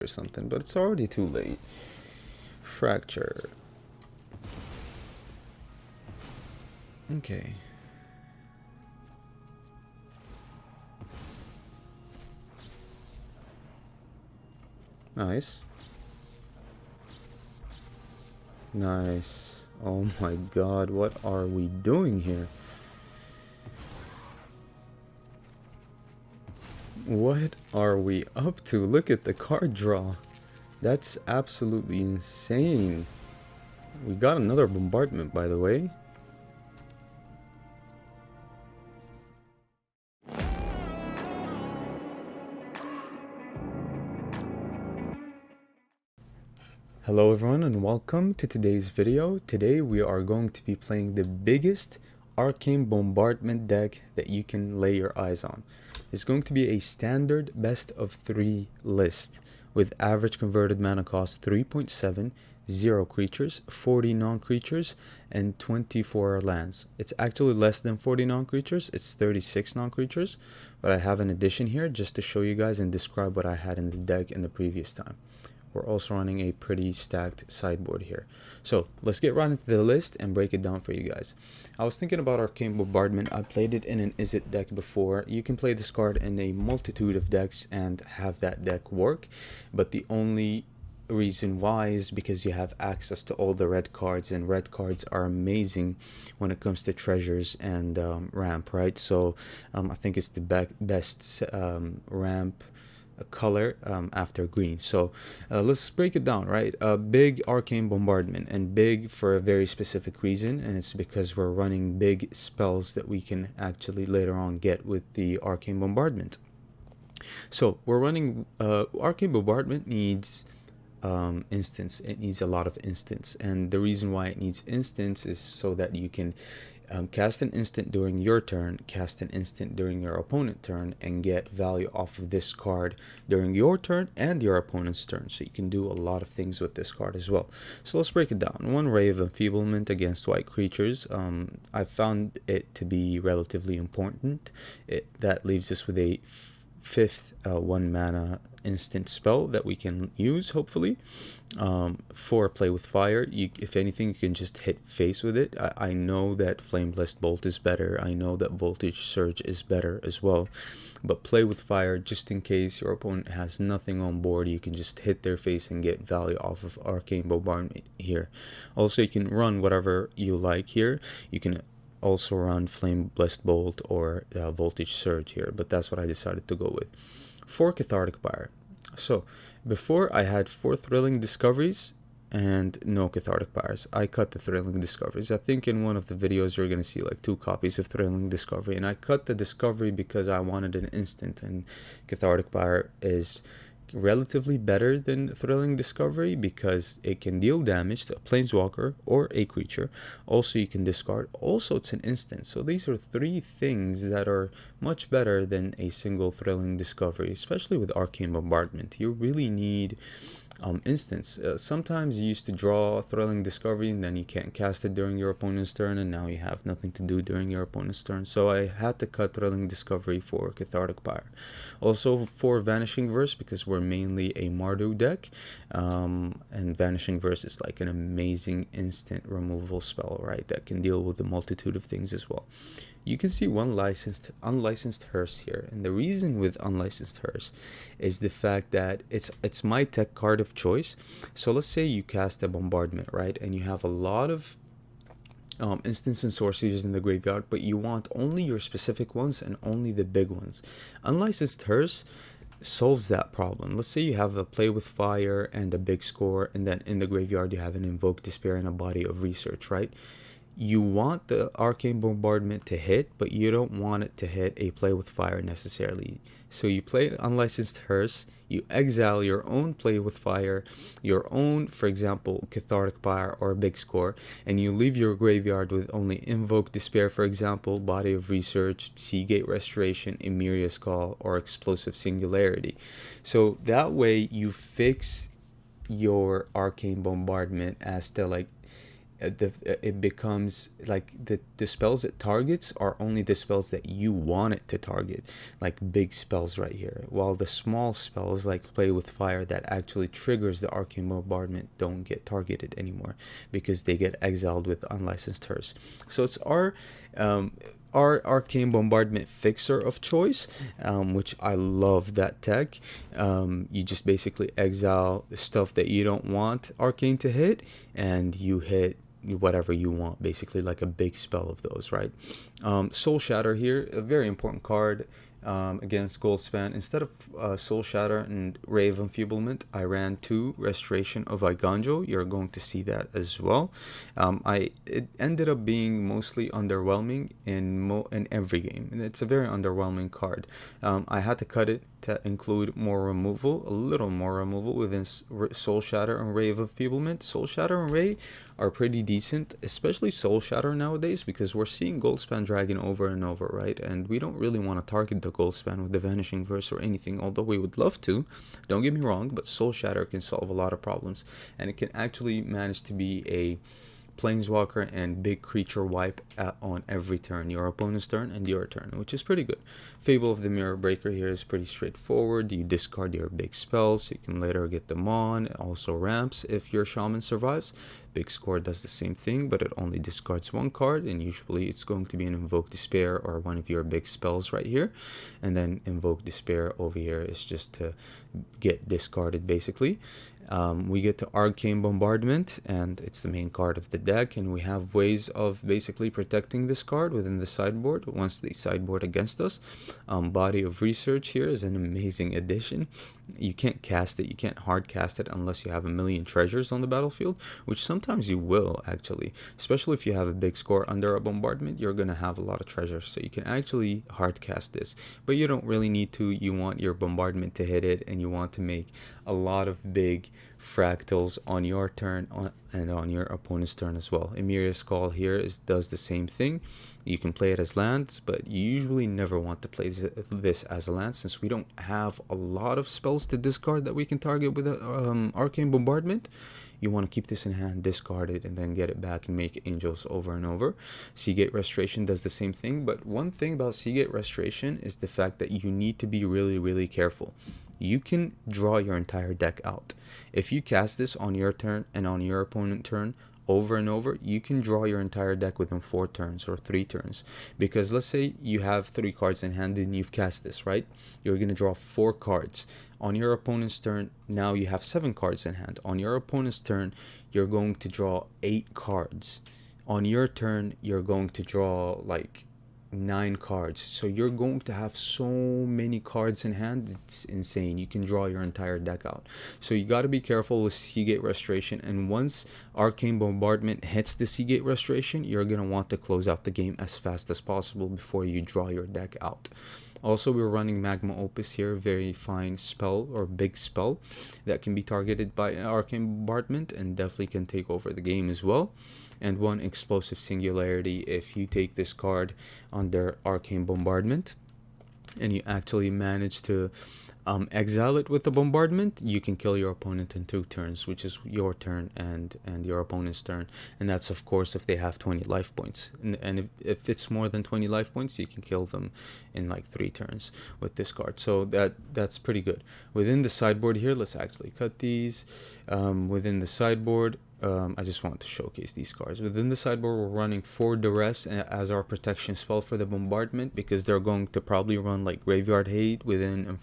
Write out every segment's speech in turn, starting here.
or something, but it's already too late. Fracture. Okay. Nice. Nice. Oh my god, what are we doing here? What are we up to? Look at the card draw. That's absolutely insane. We got another bombardment, by the way. Hello everyone and welcome to today's video. Today we are going to be playing the biggest arcane bombardment deck that you can lay your eyes on. It's going to be a standard best of 3 list with average converted mana cost 3.7, 0 creatures, 40 non-creatures, and 24 lands. It's actually less than 40 non-creatures, it's 36 non-creatures, but I have an addition here just to show you guys and describe what I had in the deck in the previous time. We're also running a pretty stacked sideboard here. So let's get right into the list and break it down for you guys. I was thinking about Arcane Bombardment. I played it in an Izzet deck before. You can play this card in a multitude of decks and have that deck work, but the only reason why is because you have access to all the red cards, and red cards are amazing when it comes to treasures and ramp, right? So I think it's the best ramp color after green. So let's break it down, right? Big arcane bombardment, and big for a very specific reason, and it's because we're running big spells that we can actually later on get with the arcane bombardment. So we're running arcane bombardment needs instance. It needs a lot of instance, and the reason why it needs instance is so that you can cast an instant during your turn, cast an instant during your opponent's turn, and get value off of this card during your turn and your opponent's turn. So you can do a lot of things with this card as well. So let's break it down. 1 Ray of Enfeeblement against white creatures. I found it to be relatively important. That leaves us with a fifth 1 mana instant spell that we can use, hopefully, for play with fire. If anything, you can just hit face with it. I know that Flame Blessed Bolt is better. I know that Voltage Surge is better as well, but play with fire just in case your opponent has nothing on board. You can just hit their face and get value off of Arcane Bombardment here. Also, you can run whatever you like here. You can also run Flame Blessed Bolt or Voltage Surge here, but that's what I decided to go with. 4 Cathartic Fire. So before, I had 4 Thrilling Discoveries and no Cathartic Fires. I cut the Thrilling Discoveries. I think in one of the videos you're going to see like 2 copies of Thrilling Discovery, and I cut the Discovery because I wanted an instant, and Cathartic Fire is relatively better than Thrilling Discovery because it can deal damage to a planeswalker or a creature. Also, you can discard. Also, it's an instant. So these are 3 things that are much better than a single Thrilling Discovery, especially with Arcane Bombardment. You really need instance. Sometimes you used to draw Thrilling Discovery and then you can't cast it during your opponent's turn, and now you have nothing to do during your opponent's turn. So I had to cut Thrilling Discovery for Cathartic Fire. Also for Vanishing Verse, because we're mainly a Mardu deck, and Vanishing Verse is like an amazing instant removal spell, right, that can deal with a multitude of things as well. You can see 1 unlicensed hearse here, and the reason with unlicensed hearse is the fact that it's my tech card of choice. So let's say you cast a bombardment, right, and you have a lot of instants and sorceries in the graveyard, but you want only your specific ones and only the big ones. Unlicensed hearse solves that problem. Let's say you have a Play with Fire and a big score, and then in the graveyard you have an Invoke Despair and a Body of Research, right? You want the Arcane Bombardment to hit, but you don't want it to hit a Play with Fire necessarily. So you play Unlicensed Hearse, you exile your own Play with Fire, your own, for example, Cathartic Fire or Big Score, and you leave your graveyard with only Invoke Despair, for example, Body of Research, Seagate Restoration, Emeria's Call, or Explosive Singularity. So that way you fix your Arcane Bombardment as to like it becomes like the spells it targets are only the spells that you want it to target, like big spells right here, while the small spells like play with fire that actually triggers the arcane bombardment don't get targeted anymore because they get exiled with unlicensed hearse. So it's our arcane bombardment fixer of choice, which I love that tech. You just basically exile stuff that you don't want arcane to hit, and you hit whatever you want, basically like a big spell of those, right? Soul Shatter here, a very important card against Goldspan. Instead of Soul Shatter and Ray of Enfeeblement, I ran 2 Restoration of Iganjo. You're going to see that as well. It ended up being mostly underwhelming in every game, and it's a very underwhelming card. I had to cut it to include more removal, a little more removal within Soul Shatter and Ray of Enfeeblement. Soul Shatter and Ray are pretty decent, especially Soul Shatter nowadays, because we're seeing Goldspan Dragon over and over, right? And we don't really want to target the Goldspan with the Vanishing Verse or anything, although we would love to, don't get me wrong, but Soul Shatter can solve a lot of problems, and it can actually manage to be a Planeswalker and big creature wipe on every turn, your opponent's turn and your turn, which is pretty good. Fable of the Mirror Breaker here is pretty straightforward. You discard your big spells, you can later get them on. It also ramps if your shaman survives. Big Score does the same thing, but it only discards 1 card, and usually it's going to be an Invoke Despair or one of your big spells right here. And then Invoke Despair over here is just to get discarded, basically. We get to Arcane Bombardment, and it's the main card of the deck, and we have ways of basically protecting this card within the sideboard once they sideboard against us. Body of Research here is an amazing addition. You can't cast it, you can't hard cast it unless you have a million treasures on the battlefield, which sometimes you will actually, especially if you have a big score under a bombardment. You're gonna have a lot of treasures, so you can actually hard cast this, but you don't really need to. You want your bombardment to hit it, and you want to make a lot of big fractals on your turn and on your opponent's turn as well. Emeria's Call here does the same thing. You can play it as lands, but you usually never want to play this as a land, since we don't have a lot of spells to discard that we can target with an Arcane Bombardment. You want to keep this in hand, discard it, and then get it back and make angels over and over. Seagate Restoration does the same thing, but one thing about Seagate Restoration is the fact that you need to be really, really careful. You can draw your entire deck out. If you cast this on your turn and on your opponent's turn over and over, you can draw your entire deck within 4 turns or 3 turns. Because let's say you have 3 cards in hand and you've cast this, right? You're going to draw 4 cards. On your opponent's turn, now you have 7 cards in hand. On your opponent's turn, you're going to draw 8 cards. On your turn, you're going to draw like 9 cards. So you're going to have so many cards in hand, it's insane. You can draw your entire deck out. So you got to be careful with Seagate Restoration, and once Arcane Bombardment hits the Seagate Restoration, you're going to want to close out the game as fast as possible before you draw your deck out. Also, we're running Magma Opus here, very fine spell or big spell that can be targeted by Arcane Bombardment and definitely can take over the game as well. And 1 Explosive Singularity if you take this card under Arcane Bombardment and you actually manage to exile it with the bombardment, you can kill your opponent in 2 turns, which is your turn and your opponent's turn. And that's of course if they have 20 life points, and if it's more than 20 life points, you can kill them in like 3 turns with this card. So that's pretty good. Within the sideboard here, let's actually cut these. Within the sideboard, I just want to showcase these cards. Within the sideboard, we're running 4 Duress as our protection spell for the bombardment, because they're going to probably run like Graveyard Hate within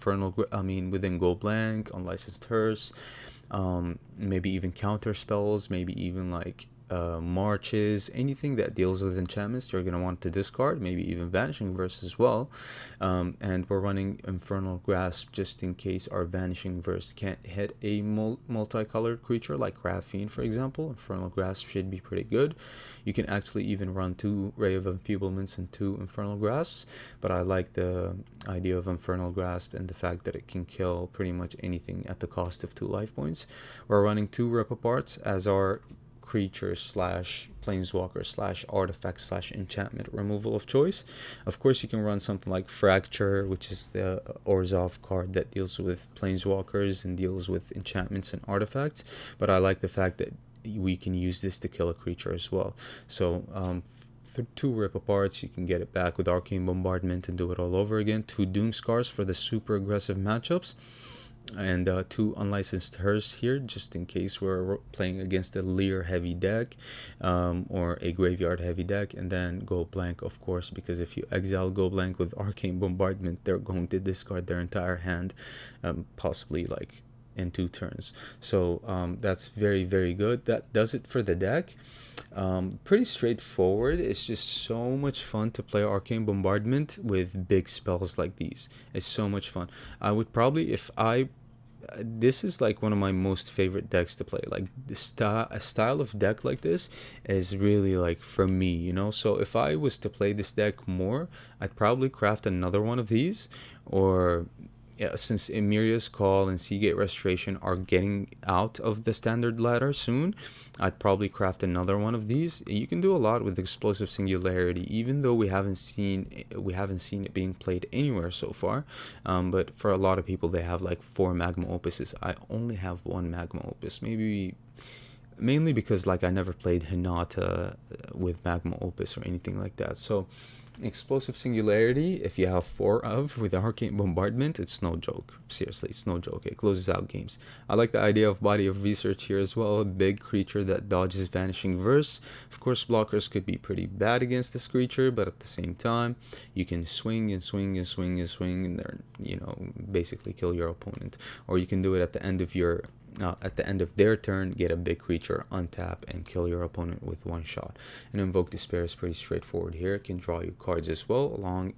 within Go Blank, Unlicensed Hearse, maybe even counter spells, maybe even like marches, anything that deals with enchantments you're going to want to discard, maybe even Vanishing Verse as well. And we're running Infernal Grasp just in case our Vanishing Verse can't hit a multicolored creature like Graphene, for example. Infernal Grasp should be pretty good. You can actually even run 2 Ray of Enfeeblements and 2 Infernal Grasps, but I like the idea of Infernal Grasp and the fact that it can kill pretty much anything at the cost of 2 life points. We're running 2 Rip Aparts as our creature slash planeswalker slash artifact slash enchantment removal of choice. Of course, you can run something like Fracture, which is the Orzhov card that deals with planeswalkers and deals with enchantments and artifacts, but I like the fact that we can use this to kill a creature as well. So two rip aparts, you can get it back with Arcane Bombardment and do it all over again. 2 Doom Scars for the super aggressive matchups, and 2 Unlicensed Hearse here, just in case we're playing against a Leer heavy deck or a Graveyard heavy deck. And then Go Blank, of course, because if you exile Go Blank with Arcane Bombardment, they're going to discard their entire hand, possibly like in 2 turns. So that's very, very good. That does it for the deck. Pretty straightforward. It's just so much fun to play Arcane Bombardment with big spells like these. It's so much fun. I would probably, if I this is like one of my most favorite decks to play. Like a style of deck like this is really like for me, you know. So if I was to play this deck more, I'd probably craft another one of these. Or yeah, since Emiria's Call and Seagate Restoration are getting out of the standard ladder soon, I'd probably craft another one of these. You can do a lot with Explosive Singularity, even though we haven't seen it being played anywhere so far. But for a lot of people, they have like 4 Magma Opuses. I only have 1 Magma Opus, mainly because like I never played Hinata with Magma Opus or anything like that. So Explosive Singularity, if you have 4 of with Arcane Bombardment, it's no joke. Seriously, it's no joke. It closes out games. I like the idea of Body of Research here as well. A big creature that dodges Vanishing Verse. Of course, blockers could be pretty bad against this creature, but at the same time, you can swing and swing and swing and swing, and then, you know, basically kill your opponent. Or you can do it at the end of their turn, get a big creature, untap, and kill your opponent with 1 shot. And Invoke Despair is pretty straightforward here. It can draw you cards as well, along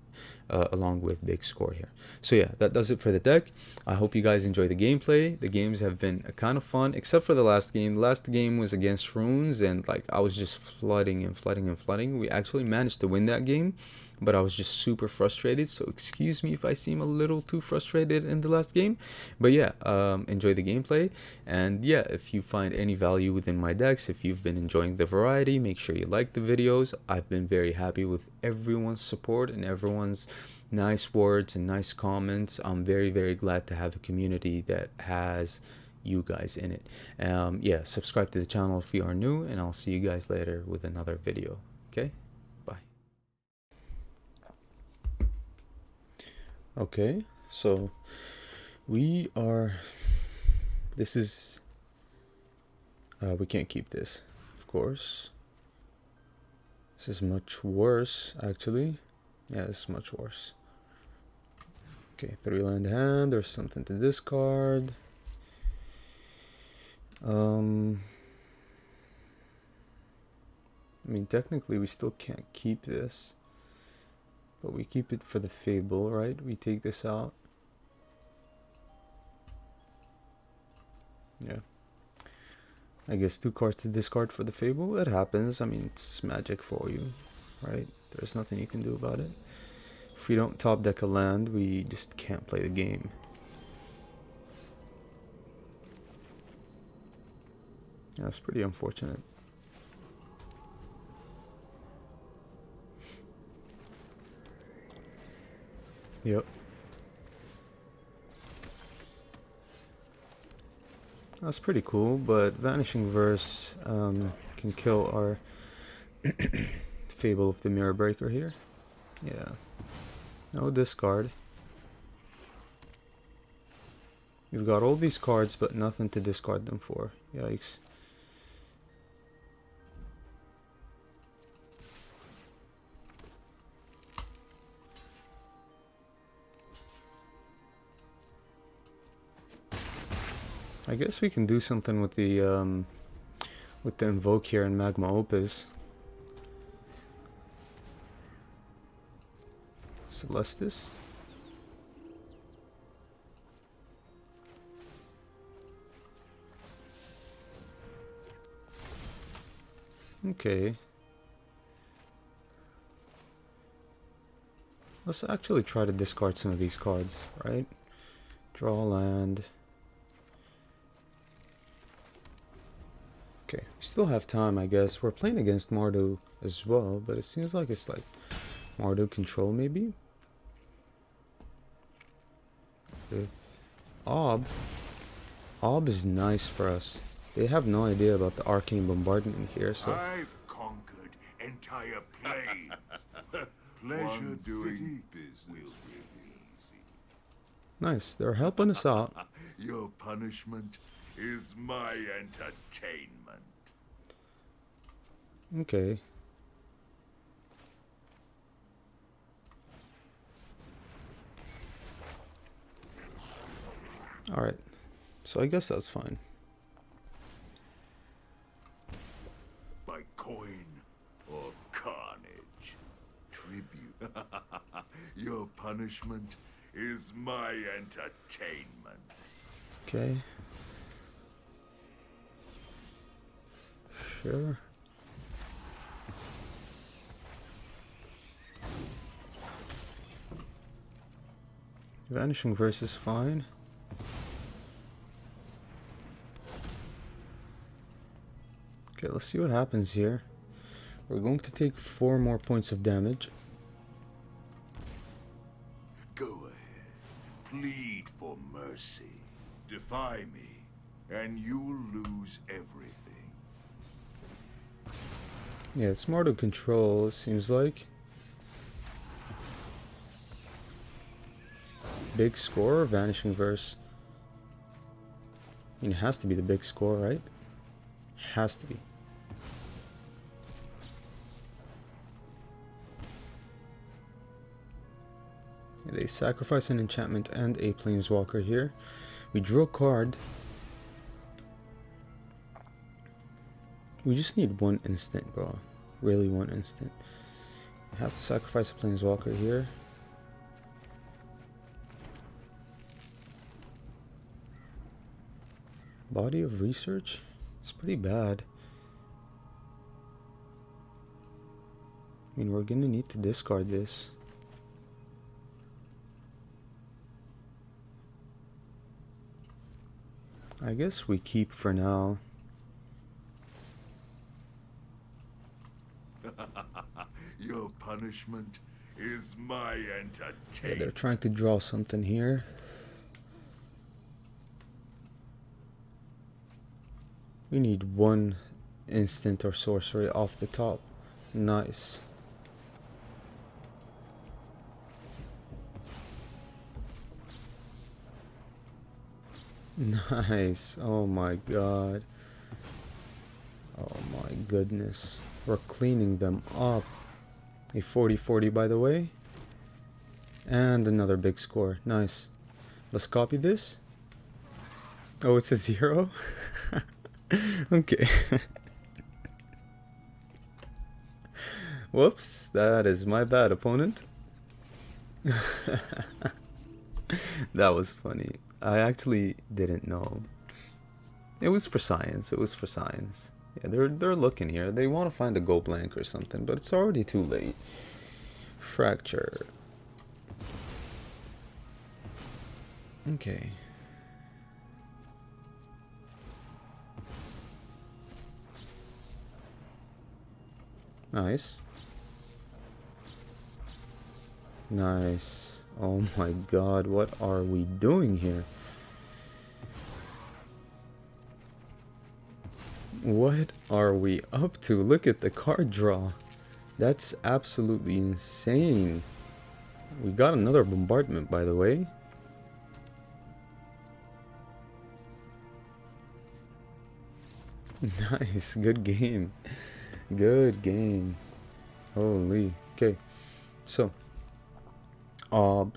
with big score here. So yeah, that does it for the deck. I hope you guys enjoy the gameplay. The games have been kind of fun, except for the last game. The last game was against Runes, and like I was just flooding and flooding and flooding. We actually managed to win that game, but I was just super frustrated, so excuse me if I seem a little too frustrated in the last game. But yeah, enjoy the gameplay, and yeah, if you find any value within my decks, if you've been enjoying the variety, make sure you like the videos. I've been very happy with everyone's support and everyone's nice words and nice comments. I'm very, very glad to have a community that has you guys in it. Yeah, subscribe to the channel if you are new, and I'll see you guys later with another video. Okay, bye. Okay, so we can't keep this, of course. This is much worse, actually. Yeah, this is much worse. Okay, 3 land hand, there's something to discard. I mean, technically we still can't keep this, but we keep it for the Fable, right? We take this out. Yeah. I guess 2 cards to discard for the Fable. It happens. I mean, it's Magic for you, right? There's nothing you can do about it. If we don't top deck a land, we just can't play the game. Yeah, that's pretty unfortunate. Yep. That's pretty cool, but Vanishing Verse can kill our Fable of the Mirror Breaker here. Yeah. No discard. You've got all these cards, but nothing to discard them for. Yikes. I guess we can do something with the Invoke here in Magma Opus. Celestis. Okay. Let's actually try to discard some of these cards, right? Draw land. Okay, we still have time, I guess. We're playing against Mardu as well, but it seems like it's like Mardu control, maybe? With Ob. Ob is nice for us. They have no idea about the arcane bombardment here, so I've conquered entire planes. Pleasure doing business will be easy. nice. They're helping us out. Your punishment is my entertainment. Okay. Alright. So I guess that's fine. By coin or carnage. Tribute. Your punishment is my entertainment. Okay. Sure. Vanishing Verse is fine. Okay, let's see what happens here. We're going to take 4 more points of damage. Go ahead. Plead for mercy. Defy me, and you'll lose everything. Yeah, it's more to control, it seems like. Big score or Vanishing Verse? I mean, it has to be the big score, right? Has to be. They sacrifice an enchantment and a planeswalker here. We drew a card. We just need 1 instant, bro. Really 1 instant. We have to sacrifice a planeswalker here. Body of Research? It's pretty bad. I mean, we're gonna need to discard this. I guess we keep for now. Your punishment is my entertainment. Yeah, they're trying to draw something here. We need 1 instant or sorcery off the top. Nice. Nice. Oh my god. Oh my goodness. We're cleaning them up. A 40-40 by the way. And another big score. Nice. Let's copy this. Oh, it's a 0? Okay. Whoops. That is my bad, opponent. That was funny. I actually didn't know. It was for science. It was for science. Yeah, they're looking here. They want to find a go blank or something, but it's already too late. Fracture. Okay. Nice. Nice. Oh my god, what are we doing here? What are we up to? Look at the card draw. That's absolutely insane. We got another bombardment, by the way. Nice, good game. Good game. Holy. Okay. So,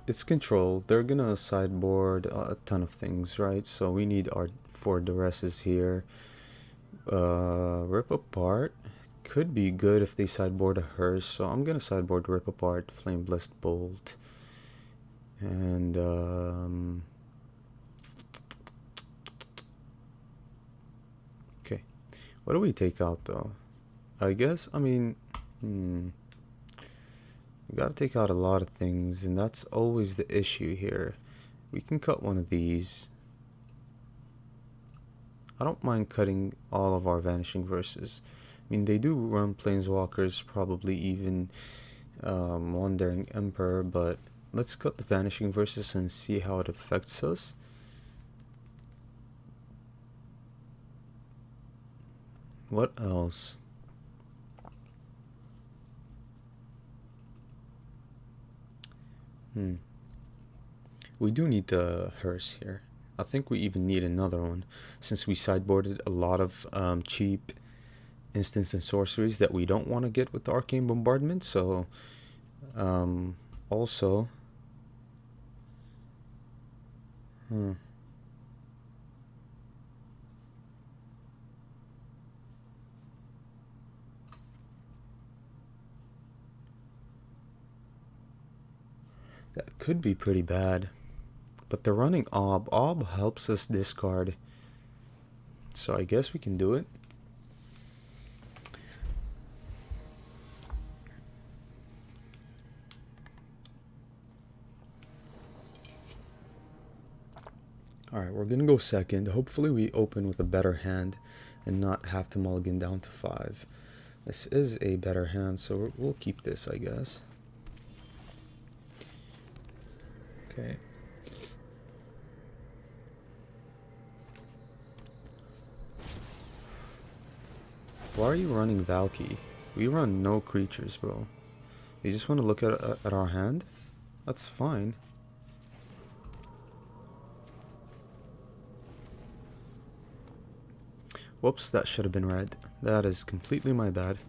it's control. They're gonna sideboard a ton of things, right? So we need our 4 duresses here. Rip Apart could be good if they sideboard a Hearse, so I'm gonna sideboard Rip Apart, Flame Blessed Bolt, and okay. What do we take out though? I guess, I mean, we gotta take out a lot of things, and that's always the issue here. We can cut one of these. I don't mind cutting all of our Vanishing Verses. I mean, they do run Planeswalkers, probably even Wandering Emperor, but let's cut the Vanishing Verses and see how it affects us. What else? We do need the hearse here. I think we even need another one, since we sideboarded a lot of cheap instants and sorceries that we don't want to get with the Arcane Bombardment. So, also... That could be pretty bad. But they're running Ob. Ob helps us discard. So I guess we can do it. Alright, we're gonna go second. Hopefully we open with a better hand and not have to mulligan down to 5. This is a better hand, so we'll keep this, I guess. Okay. Why are you running Valky? We run no creatures, bro. You just want to look at our hand? That's fine. Whoops, that should have been red. That is completely my bad.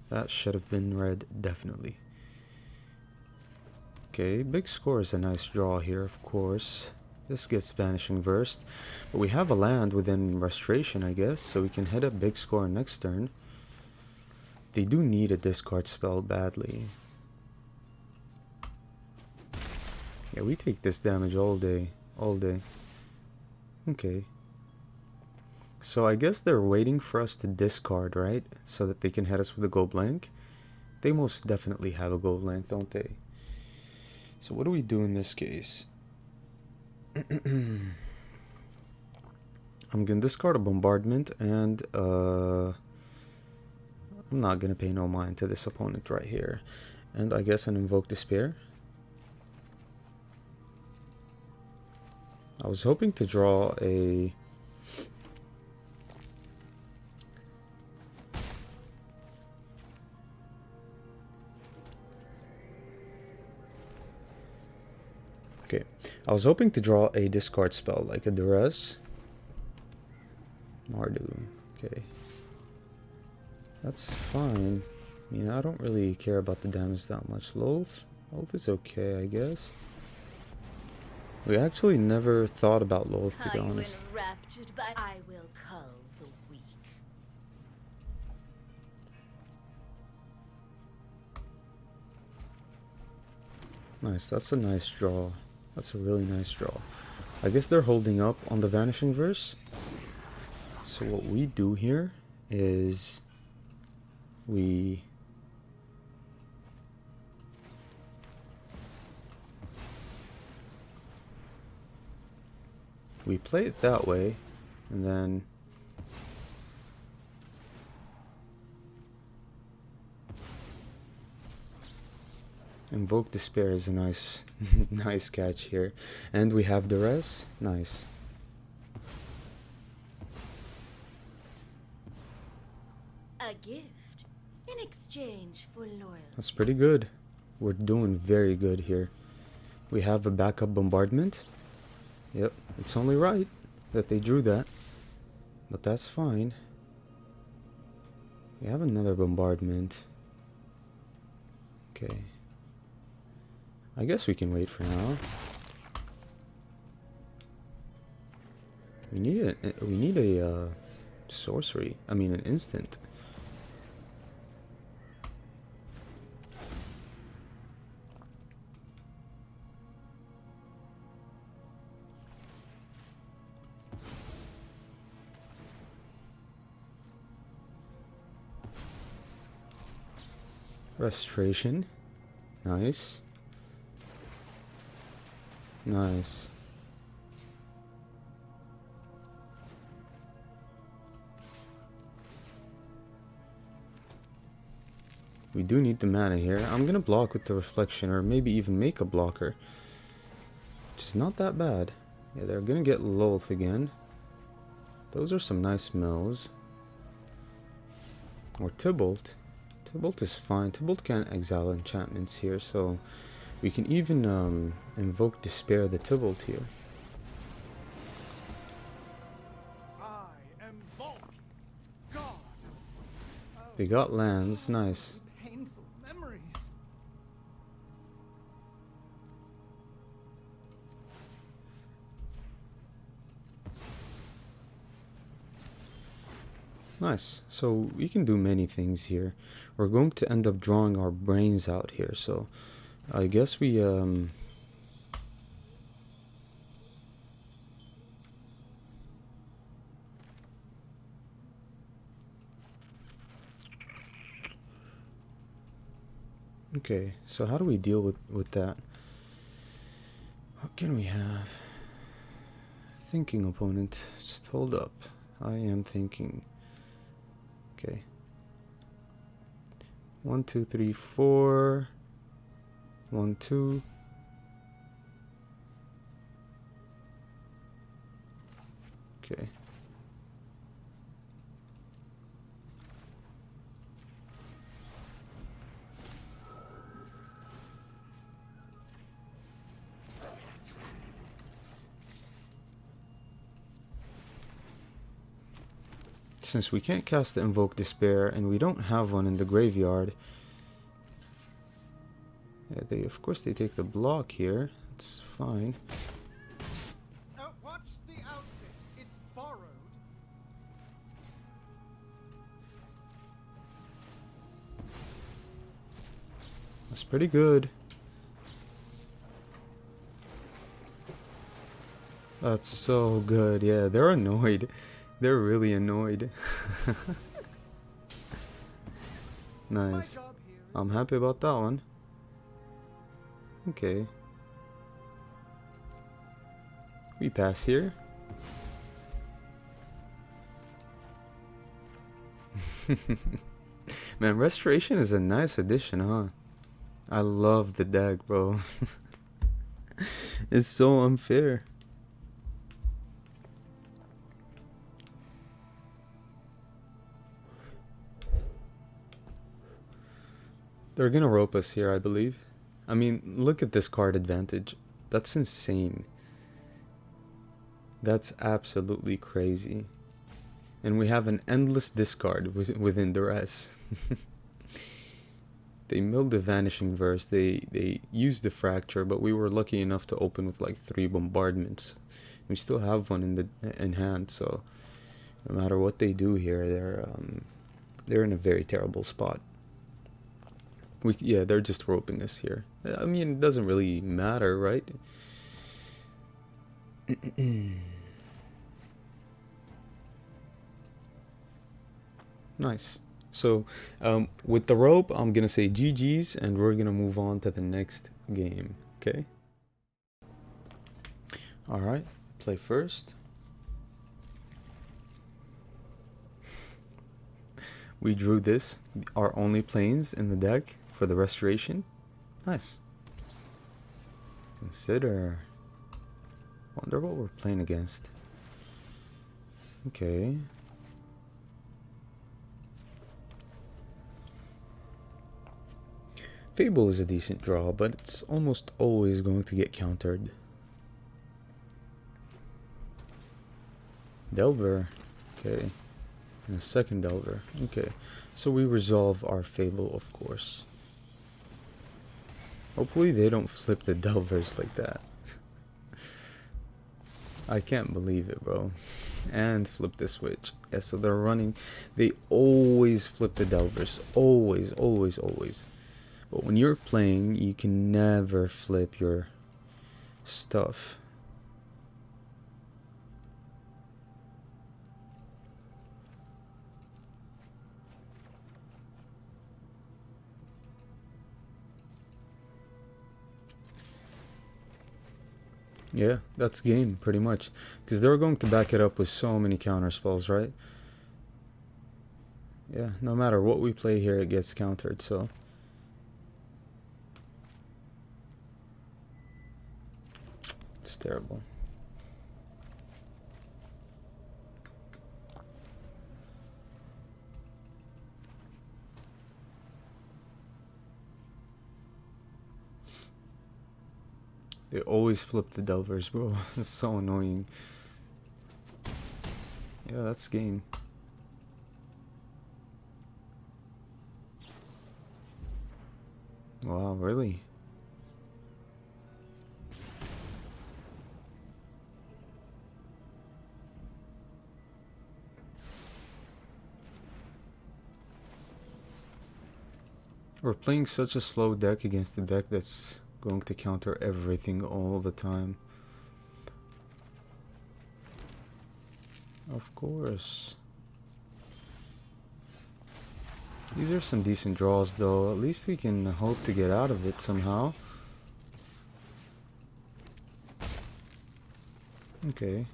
That should have been red, definitely. Okay, big score is a nice draw here, of course. This gets Vanishing Verse. But we have a land within Restoration, I guess, so we can hit a big score next turn. They do need a discard spell badly. Yeah, we take this damage all day. All day. Okay. So I guess they're waiting for us to discard, right? So that they can hit us with a go blank. They most definitely have a go blank, don't they? So what do we do in this case? I'm gonna discard a Bombardment, and I'm not gonna pay no mind to this opponent right here. And I guess an Invoke Despair. I was hoping to draw a... Okay, I was hoping to draw a discard spell, like a Duress. Mardu, okay. That's fine. I mean, I don't really care about the damage that much. Loath is okay, I guess. We actually never thought about Loath, to be honest. Enraptured by I will cull the weak. Nice, that's a nice draw. That's a really nice draw. I guess they're holding up on the Vanishing Verse. So what we do here is we play it that way, and then Invoke Despair is a nice nice catch here. And we have the res. Nice. A gift in exchange for loyalty. That's pretty good. We're doing very good here. We have a backup Bombardment. Yep, it's only right that they drew that. But that's fine. We have another Bombardment. Okay. I guess we can wait for now. We need a sorcery. I mean, an instant. Restoration. Nice. Nice. We do need the mana here. I'm gonna block with the Reflection, or maybe even make a blocker, which is not that bad. Yeah, they're gonna get Loath again. Those are some nice mills. Or Tybalt. Tybalt is fine. Tybalt can't exile enchantments here, so we can even invoke Despair the Tybalt here. I am Volk, God. They got lands, nice. Painful memories. Nice. So we can do many things here. We're going to end up drawing our brains out here, so I guess we okay, so how do we deal with that? What can we have? Thinking opponent. Just hold up. I am thinking. Okay. 1, 2, 3, 4. 1, 2. Okay. Since we can't cast the Invoke Despair and we don't have one in the graveyard, yeah, of course they take the block here. It's fine. Watch the outfit. It's borrowed. That's pretty good. That's so good. Yeah, they're annoyed. They're really annoyed. Nice. I'm happy about that one. Okay. We pass here. Man, Restoration is a nice addition, huh? I love the deck, bro. It's so unfair. They're gonna rope us here, I believe. I mean, look at this card advantage. That's insane. That's absolutely crazy. And we have an endless discard within duress. They milled the Vanishing Verse. They used the Fracture, but we were lucky enough to open with like 3 bombardments. We still have one in hand, so no matter what they do here, they're in a very terrible spot. Yeah, they're just roping us here. I mean, it doesn't really matter, right? Nice. So, with the rope, I'm gonna say GG's, and we're gonna move on to the next game. Okay. All right. Play first. We drew this, our only planes in the deck for the restoration. Nice. Consider. Wonder what we're playing against. Okay. Fable is a decent draw, but it's almost always going to get countered. Delver. Okay. And a second Delver. Okay. So we resolve our Fable, of course. Hopefully they don't flip the Delvers like that. I can't believe it, bro. And flip the switch. Yeah, so they're running. They always flip the Delvers. Always, always, always. But when you're playing, you can never flip your stuff. Yeah, that's game, pretty much. Because they're going to back it up with so many counter spells, right? Yeah, no matter what we play here, it gets countered, so... It's terrible. They always flip the Delvers, bro. It's so annoying. Yeah, that's game. Wow, really? We're playing such a slow deck against a deck that's going to counter everything all the time. Of course. These are some decent draws though. At least we can hope to get out of it somehow. Okay.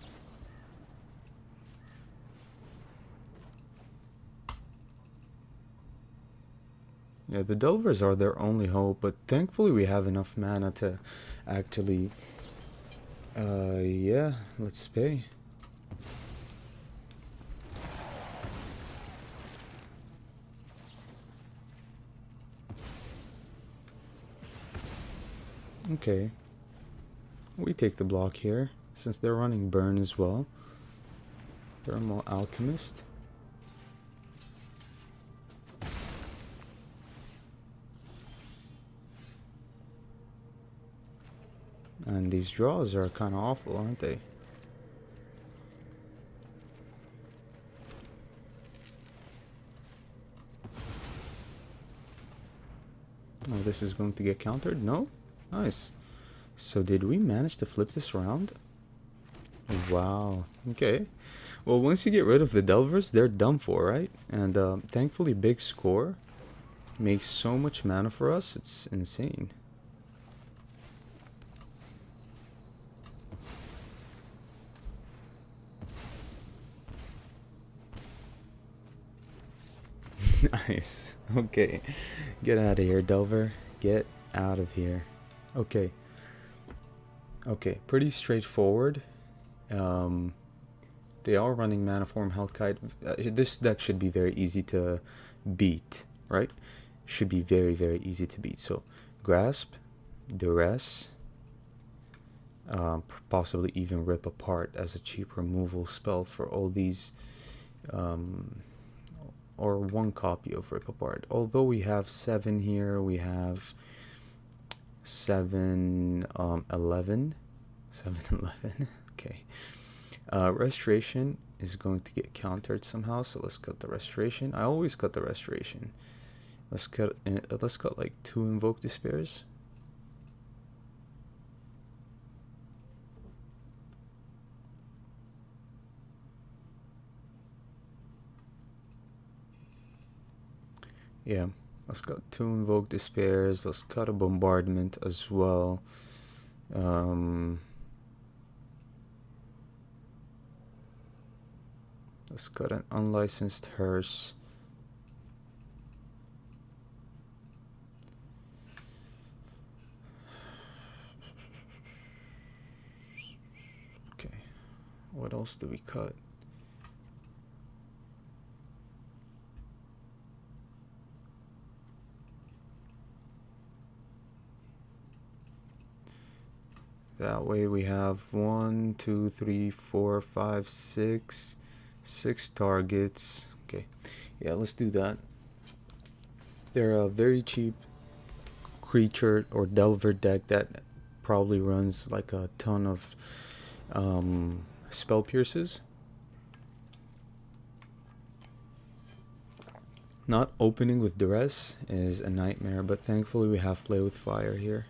Yeah, the Delvers are their only hope, but thankfully we have enough mana to actually... yeah, let's pay. Okay. We take the block here, since they're running Burn as well. Thermal Alchemist. And these draws are kind of awful, aren't they? Oh, this is going to get countered? No? Nice. So did we manage to flip this around? Wow. Okay. Well, once you get rid of the Delvers, they're done for, right? And thankfully, big score makes so much mana for us. It's insane. Nice. Okay. Get out of here, Delver. Get out of here. Okay. Okay. Pretty straightforward. They are running Maniform Hellkite. This deck should be very easy to beat, right? Should be very, very easy to beat. So, Grasp, Duress, possibly even Rip Apart as a cheap removal spell for all these, or one copy of Rip Apart. Although we have 7 here, we have 7, 11. 7, 11. Okay. Restoration is going to get countered somehow, so let's cut the Restoration. I always cut the Restoration. Let's cut like 2 Invoke Despairs. Yeah, let's cut 2 Invoke Despairs. Let's cut a Bombardment as well. Let's cut an Unlicensed Hearse. Okay, what else do we cut? That way we have 1, 2, 3, 4, 5, 6 targets. Okay, yeah, let's do that. They're a very cheap creature or Delver deck that probably runs like a ton of spell pierces. Not opening with Duress is a nightmare, but thankfully we have Play with Fire here.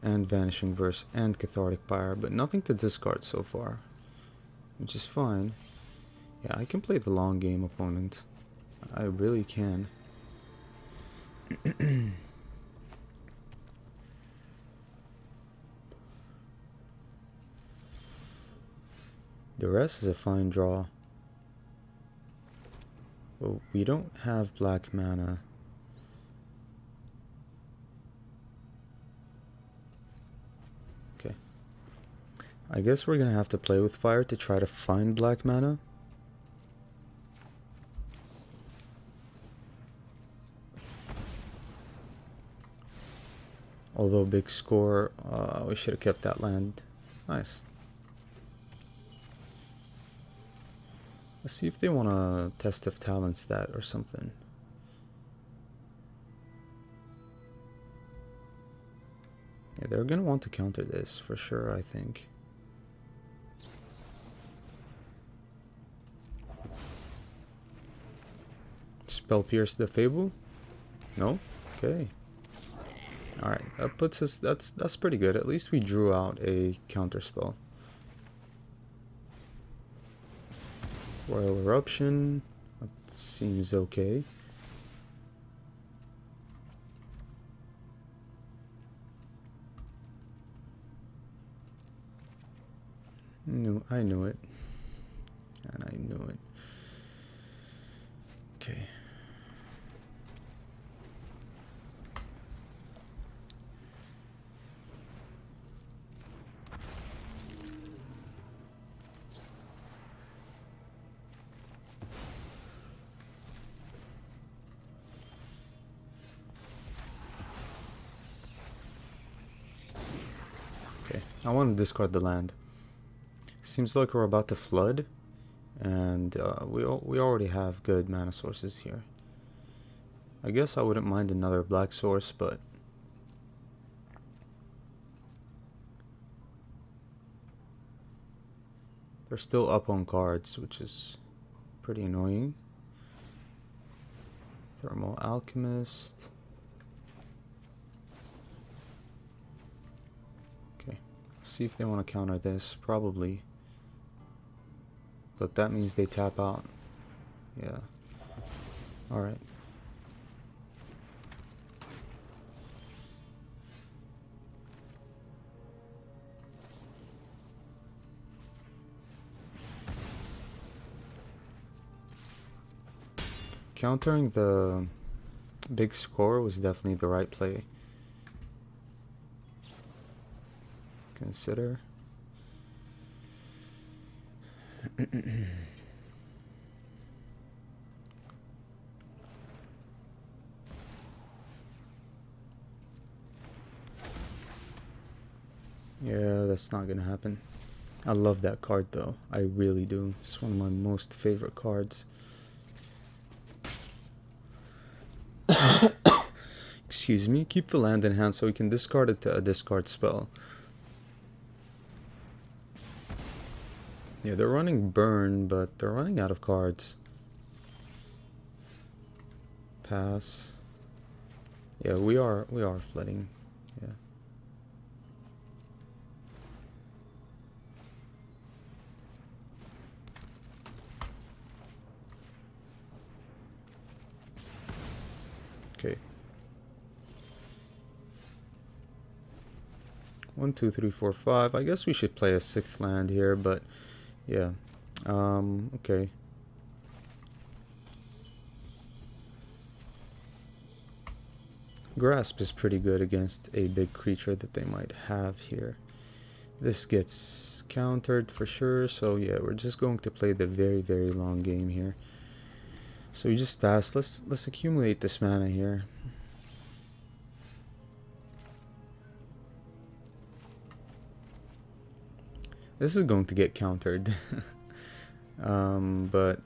And Vanishing Verse and Cathartic Pyre, but nothing to discard so far, which is fine. Yeah, I can play the long game, opponent. I really can. The rest is a fine draw. But we don't have black mana. Okay. I guess we're gonna have to play with fire to try to find black mana. Although big score, we should have kept that land. Nice. Let's see if they want a test of talent stat or something. Yeah, they're gonna want to counter this for sure, I think. Spell Pierce the Fable? No? Okay. Alright, that puts us, that's pretty good. At least we drew out a counter spell. Royal Eruption, that seems okay. I knew it. And I knew it. Okay. Okay, I want to discard the land. Seems like we're about to flood, and we already have good mana sources here. I guess I wouldn't mind another black source, but they're still up on cards, which is pretty annoying. Thermal Alchemist. Okay, see if they want to counter this. Probably. But that means they tap out. Yeah. Alright. Countering the big score was definitely the right play. Consider. Yeah, that's not gonna happen. I love that card though. I really do. It's one of my most favorite cards. Excuse me. Keep the land in hand so we can discard it to a discard spell. Yeah, they're running burn, but they're running out of cards. Pass. Yeah, we are flooding. Yeah. Okay. 1, 2, 3, 4, 5. I guess we should play a 6th land here, but yeah. Okay. Grasp is pretty good against a big creature that they might have here. This gets countered for sure, so yeah, we're just going to play the very, very long game here. So we just pass. Let's accumulate this mana here. This is going to get countered. But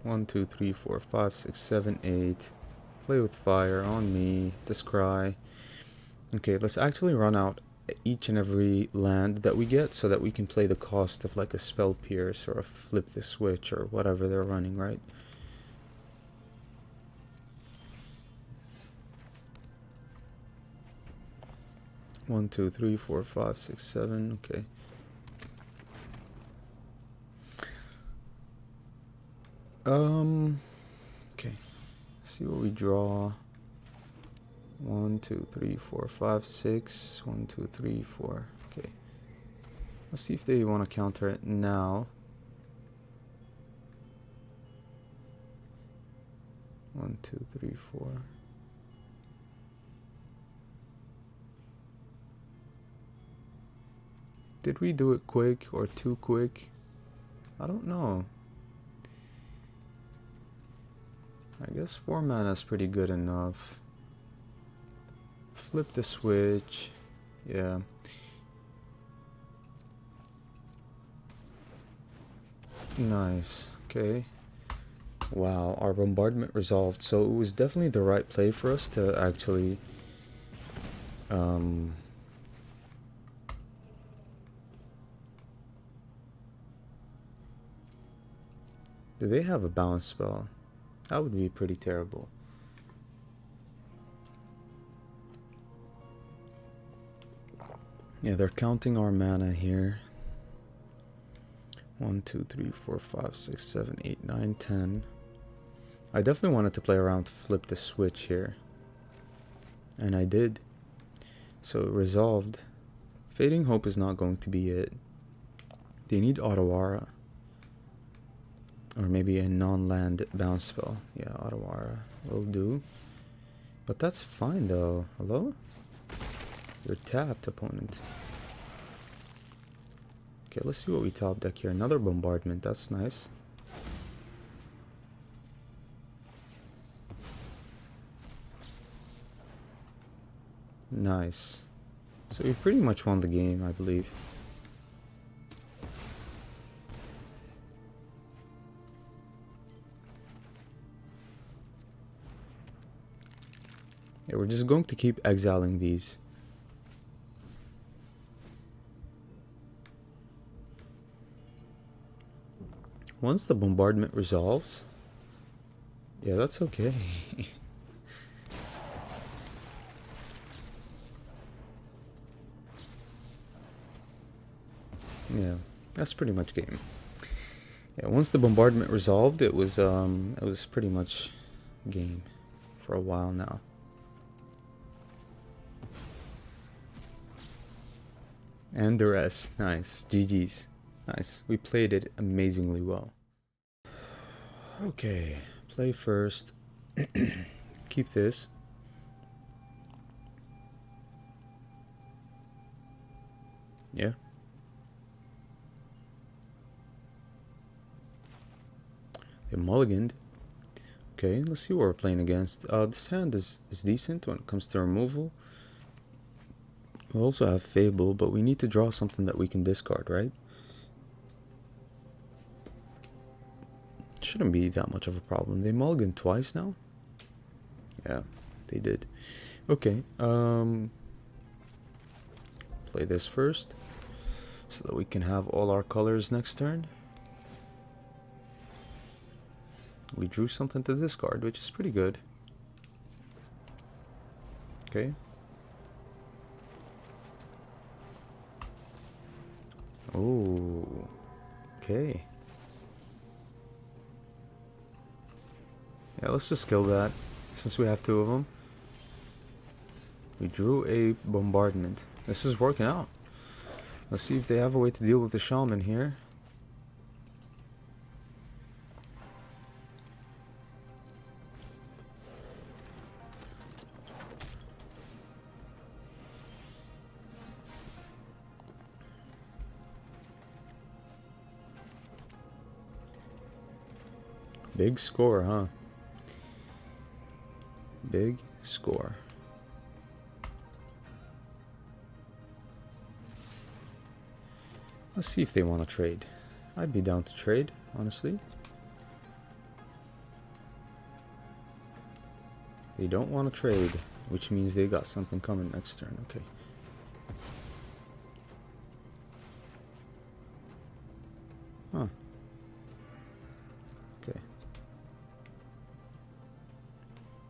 1, 2, 3, 4, 5, 6, 7, 8. Play with fire on me. Descry. Okay, let's actually run out each and every land that we get so that we can play the cost of like a Spell Pierce or a Flip the Switch or whatever they're running, right? One, 2, 3, 4, 5, 6, 7. Okay. Okay. See what we draw. 1, 2, 3, 4, 5, 6. 1, 2, 3, 4. Okay. Let's see if they want to counter it now. 1, 2, 3, 4. Did we do it quick or too quick? I don't know. I guess 4 mana is pretty good enough. flip the switch. Yeah. Nice. Okay. Wow, our bombardment resolved. So it was definitely the right play for us to actually do they have a bounce spell? That would be pretty terrible. Yeah, they're counting our mana here. 1, 2, 3, 4, 5, 6, 7, 8, 9, 10. I definitely wanted to play around flip the switch here. And I did. So it resolved. Fading Hope is not going to be it. They need Otawara. Or maybe a non-land bounce spell. Yeah, Otawara will do. But that's fine though. Hello? You're tapped, opponent. Okay, let's see what we top deck here. Another bombardment. That's nice. Nice. So we pretty much won the game, I believe. Yeah, we're just going to keep exiling these. Once the bombardment resolves, yeah, that's okay. Yeah, that's pretty much game. Yeah, once the bombardment resolved, it was pretty much game for a while now. And the rest, nice. GG's. Nice. We played it amazingly well. Okay, play first. Keep this. Yeah. They mulliganed. Okay, let's see what we're playing against. This hand is decent when it comes to removal. We also have Fable, but we need to draw something that we can discard, right? Shouldn't be that much of a problem. They mulliganed twice now? Yeah, they did. Okay, play this first, so that we can have all our colors next turn. We drew something to discard, which is pretty good. Okay. Oh, okay. Yeah, let's just kill that, since we have two of them. We drew a bombardment. This is working out. Let's see if they have a way to deal with the shaman here. Big score, huh? Big score. Let's see if they want to trade. I'd be down to trade, honestly. They don't want to trade, which means they got something coming next turn. Okay. Huh. Okay.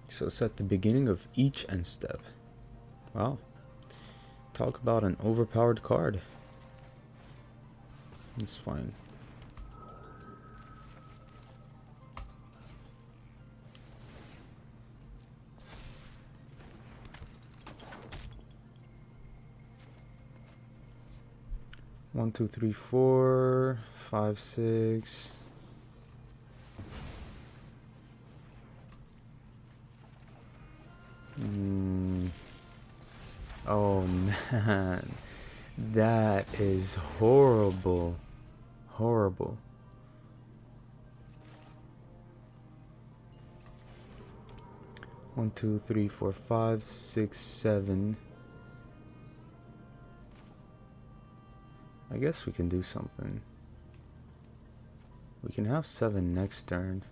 So it's at the beginning of each end step. Wow. Talk about an overpowered card. It's fine. One, two, three, 4, 5, 6. Oh man, that is horrible. Horrible. 1, 2, 3, 4, 5, 6, 7. I guess we can do something. We can have 7 next turn.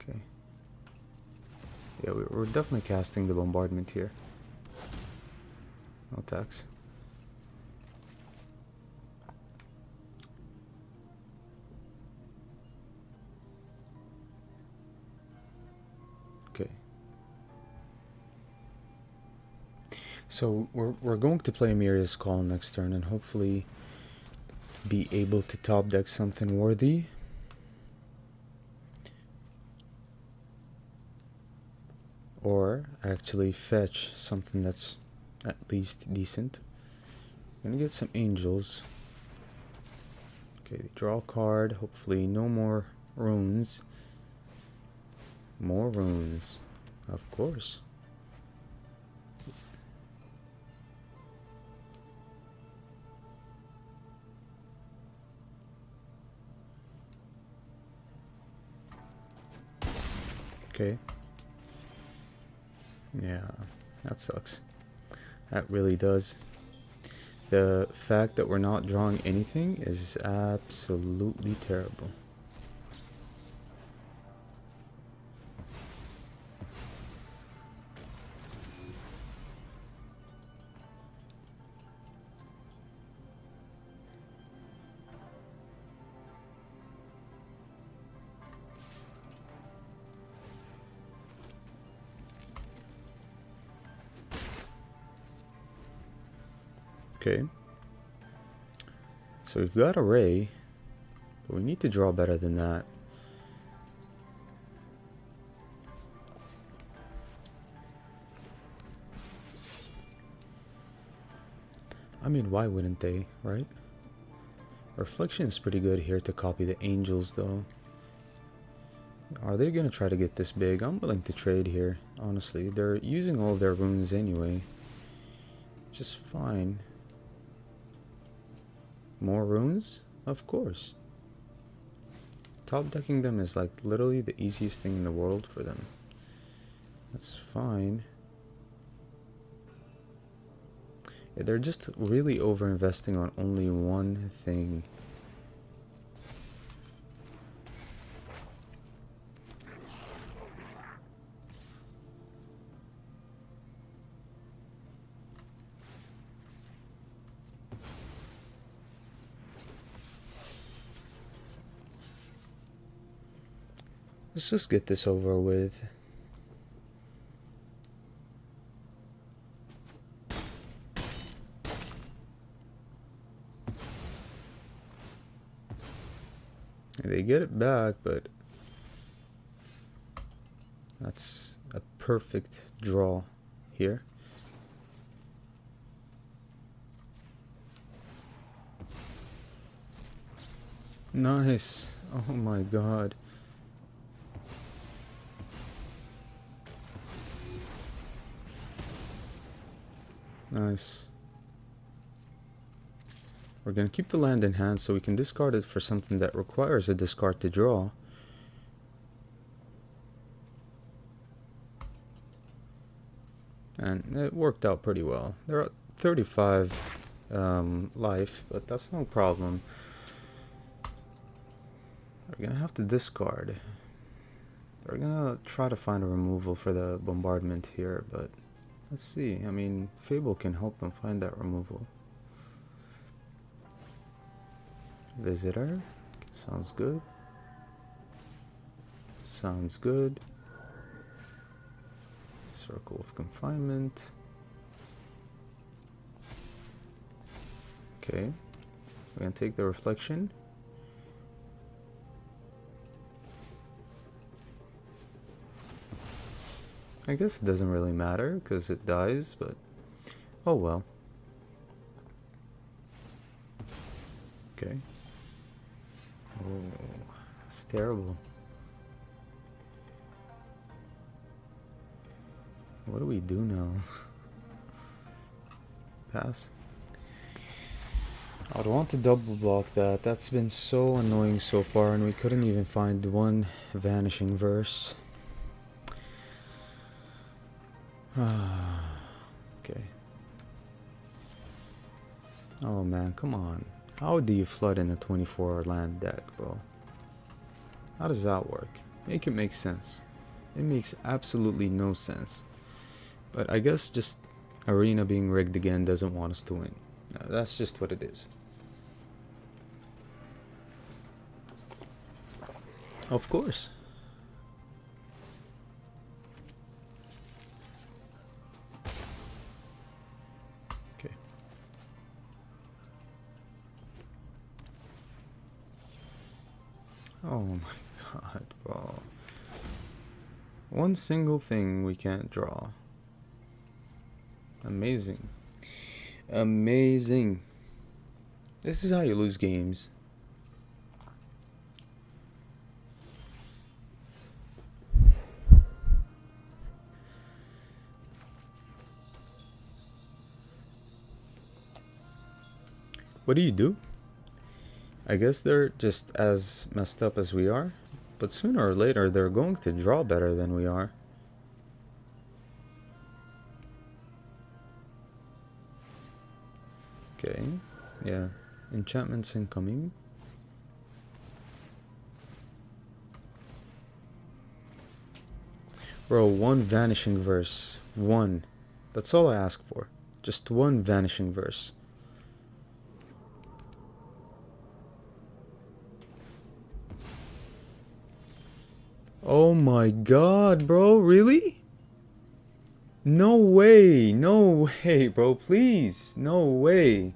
Okay. Yeah, we're definitely casting the bombardment here. No tax. Okay. So we're going to play Miria's Call next turn and hopefully be able to top deck something worthy. Or actually fetch something that's at least decent. Gonna get some angels. Okay, draw a card. Hopefully no more runes. More runes. Of course. Okay. Yeah, that sucks. That really does. The fact that we're not drawing anything is absolutely terrible. Okay. So we've got a ray, but we need to draw better than that. I mean, why wouldn't they, right? Reflection is pretty good here to copy the angels, though. Are they gonna try to get this big? I'm willing to trade here, honestly. They're using all their runes anyway. Just fine. More runes? Of course. Top decking them is like literally the easiest thing in the world for them. That's fine. Yeah, they're just really over investing on only one thing. Let's just get this over with. They get it back, but that's a perfect draw here. Nice. Oh my god. Nice. We're gonna keep the land in hand so we can discard it for something that requires a discard to draw. And it worked out pretty well. They're at 35 life, but that's no problem. We're gonna have to discard. They're gonna try to find a removal for the bombardment here, but let's see. I mean, Fable can help them find that removal. Visitor. Sounds good. Sounds good. Circle of confinement. Okay. We're gonna take the reflection. I guess it doesn't really matter because it dies, but oh well. Okay. Oh, it's terrible. What do we do now? Pass. I'd want to double block that. That's been so annoying so far, and we couldn't even find one vanishing verse. Okay. Oh man, come on. How do you flood in a 24 land deck, bro? How does that work? Make it make sense. It makes absolutely no sense. But I guess just Arena being rigged again doesn't want us to win. That's just what it is. Of course. Okay. Oh my god, bro. One single thing we can't draw. Amazing. Amazing. This is how you lose games. What do? I guess they're just as messed up as we are, but sooner or later they're going to draw better than we are. Okay, yeah, enchantments incoming. Bro, one vanishing verse. One. That's all I ask for. Just one vanishing verse. Oh my god, bro, really? No way, no way, bro, please, no way.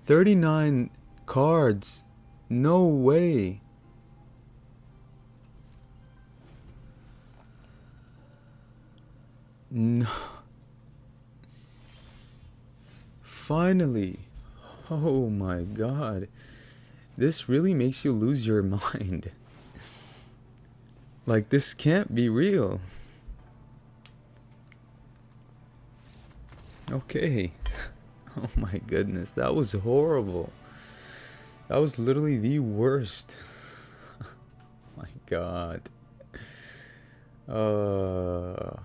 39 cards, no way. No. Finally. Oh my god. This really makes you lose your mind. Like, this can't be real. Okay. Oh my goodness, that was horrible. That was literally the worst. My god. Okay.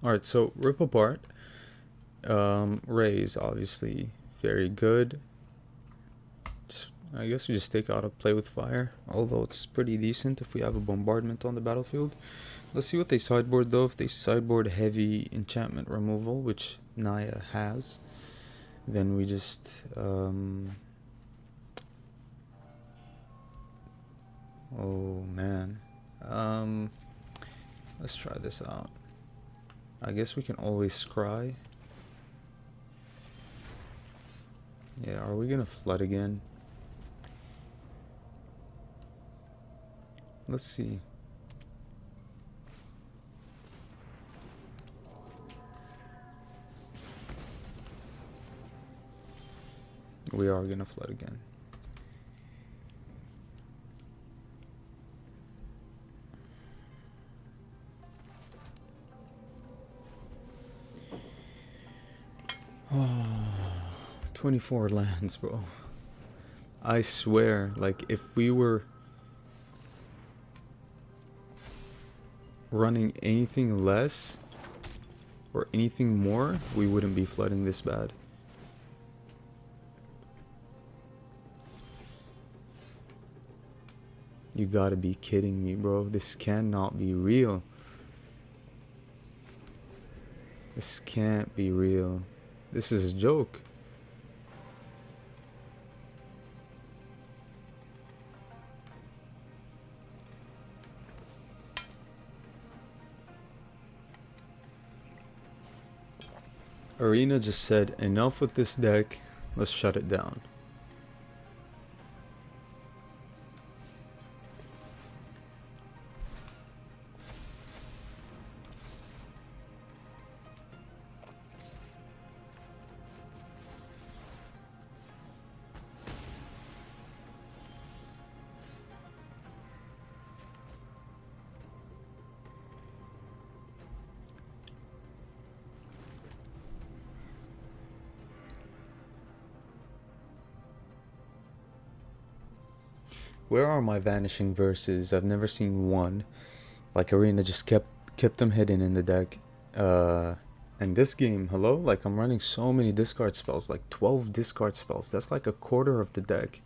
Alright, so rip apart. Raise, obviously, very good. I guess we just take out a play with fire, although it's pretty decent if we have a bombardment on the battlefield. Let's see what they sideboard though. If they sideboard heavy enchantment removal, which Naya has, then we just oh man. Let's try this out. I guess we can always scry. Yeah, are we gonna flood again? Let's see. We are gonna flood again. Oh, 24 lands, bro. I swear, like, if we were running anything less or anything more, we wouldn't be flooding this bad. You gotta be kidding me, bro. This cannot be real. This can't be real. This is a joke. Arena just said, enough with this deck, let's shut it down. Where are my vanishing verses? I've never seen one. Like Arena just kept them hidden in the deck. And this game, hello? Like I'm running so many discard spells, like 12 discard spells. That's like a quarter of the deck.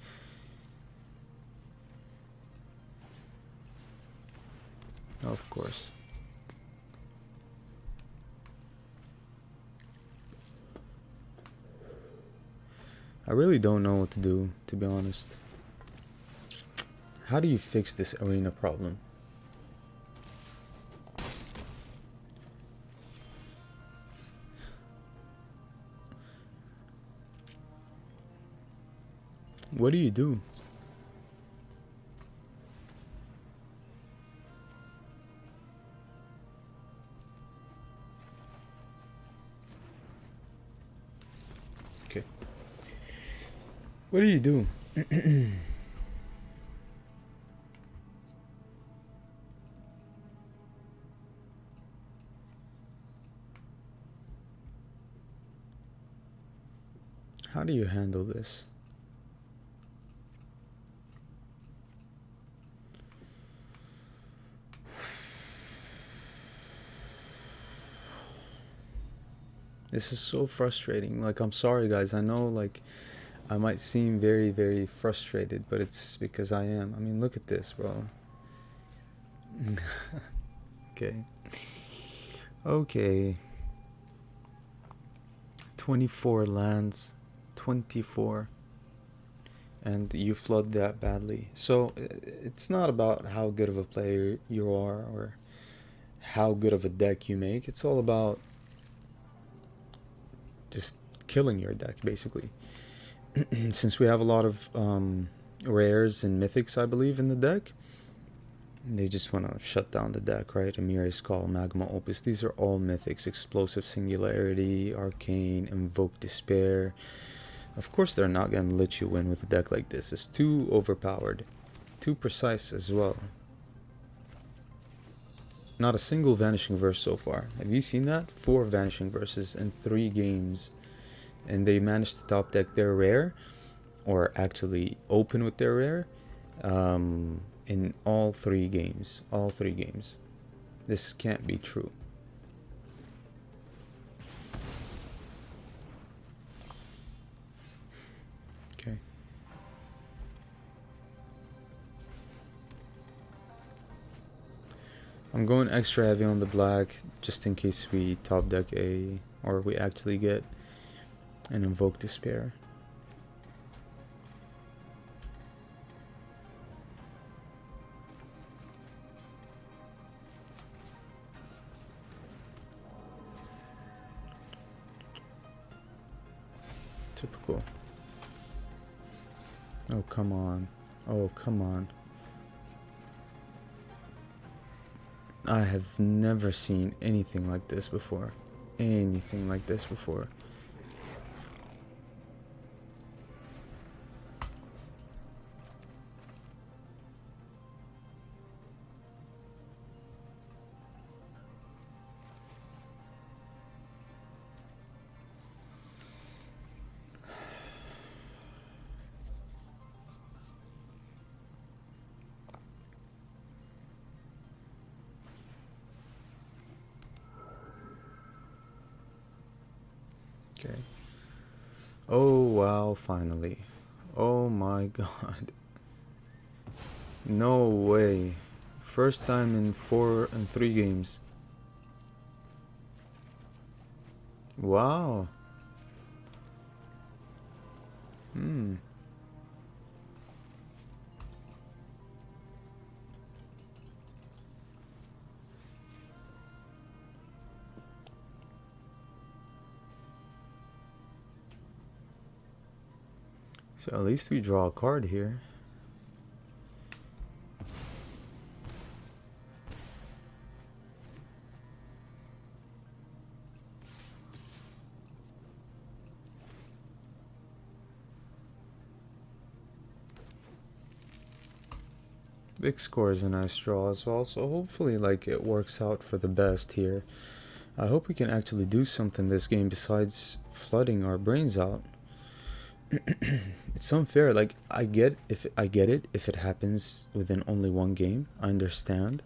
Of course. I really don't know what to do, to be honest. How do you fix this arena problem? What do you do? Okay. What do you do? How do you handle this? This is so frustrating. Like, I'm sorry, guys. I know, like, I might seem very, very frustrated, but it's because I am. I mean, look at this, bro. Okay. Okay. 24 lands. 24. And you flood that badly. So, it's not about how good of a player you are or how good of a deck you make. It's all about just killing your deck, basically. Since we have a lot of rares and mythics, I believe, in the deck, they just want to shut down the deck, right? Amiri's Call, Magma Opus, these are all mythics. Explosive Singularity, Arcane, Invoke Despair. Of course they're not going to let you win with a deck like this. It's too overpowered. Too precise as well. Not a single Vanishing Verse so far. Have you seen that? 4 Vanishing Verses in 3 games. And they managed to top deck their rare, or actually open with their rare, in all 3 games. All 3 games. This can't be true. Okay. I'm going extra heavy on the black, just in case we top deck or we actually get an Invoke Despair. Typical. Oh, come on. Oh, come on. I have never seen anything like this before. Anything like this before. Okay. Oh wow, finally. Oh my god. No way. First time in 3 games. Wow. So at least we draw a card here. Big Score is a nice draw as well, so hopefully like it works out for the best here. I hope we can actually do something this game besides flooding our brains out. It's unfair. Like, I get it if it happens within only one game. I understand.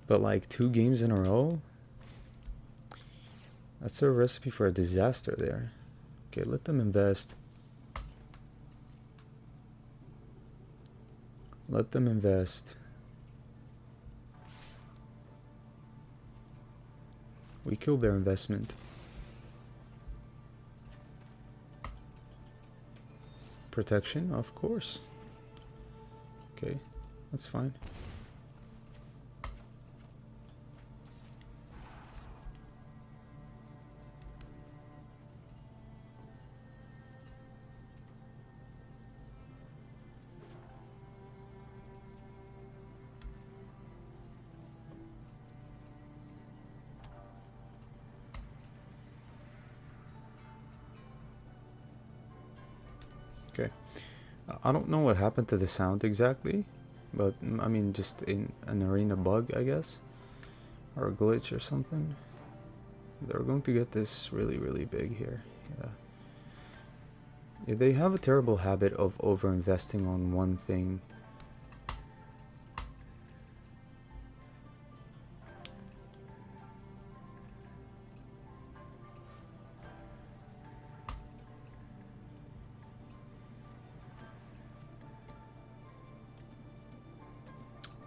But like 2 games in a row, that's a recipe for a disaster there. Okay, let them invest. Let them invest. We killed their investment. Protection, of course. Okay, that's fine. Okay. I don't know what happened to the sound exactly, but I mean, just in an arena bug, I guess, or a glitch or something. They're going to get this really, really big here. Yeah, they have a terrible habit of over-investing on one thing.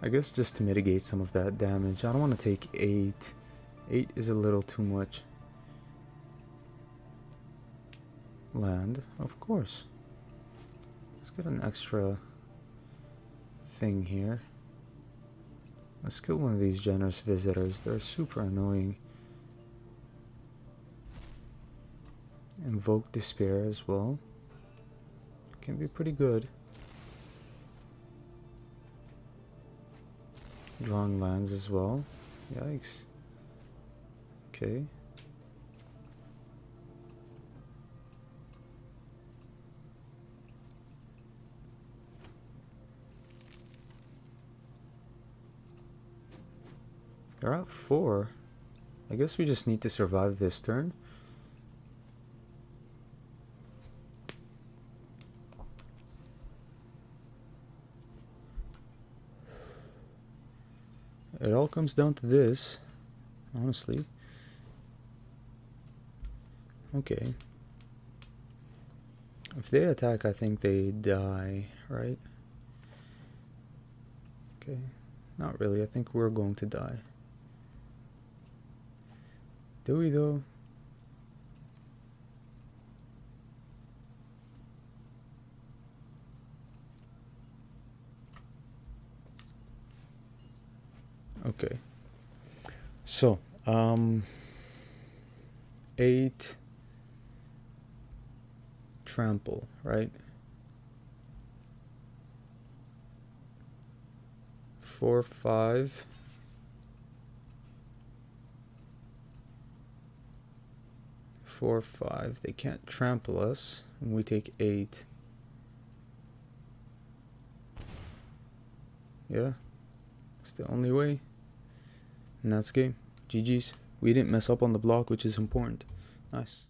I guess just to mitigate some of that damage, I don't want to take 8. 8 is a little too much. Land, of course. Let's get an extra thing here. Let's kill one of these generous visitors. They're super annoying. Invoke Despair as well. Can be pretty good. Drawing lands as well. Yikes. Okay. They're at 4. I guess we just need to survive this turn. It all comes down to this, honestly. Okay. If they attack, I think they die, right? Okay. Not really. I think we're going to die. Do we, though? Okay. So, 8 trample, right? 4, 5. 4, 5. They can't trample us, and we take 8. Yeah, it's the only way. And that's game. GG's. We didn't mess up on the block, which is important. Nice.